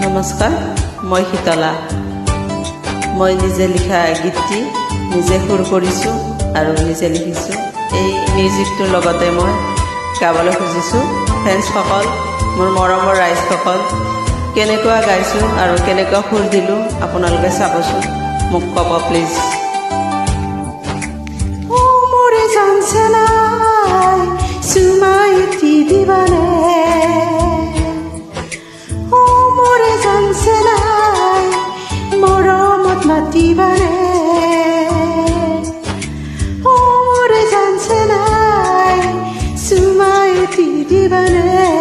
নমস্কাৰ, মই শীতলা। মই নিজে লিখা গীতটি নিজে সুৰ কৰিছোঁ আৰু নিজে লিখিছোঁ। এই মিউজিকটোৰ লগতে মই গাবলৈ খুজিছোঁ। ফ্ৰেণ্ডছসকল, মোৰ মৰমৰ ৰাইজসকল, কেনেকুৱা গাইছোঁ আৰু কেনেকুৱা সুৰ দিলোঁ আপোনালোকে চাবচোন, মোক ক'ব প্লিজ। মোৰে জানছে না সুমাইতি দিবানে, ও মোৰে জানছে না মৰমত মাতিবানে, ও মোৰে জানছে না সুমাইতি দিবানে।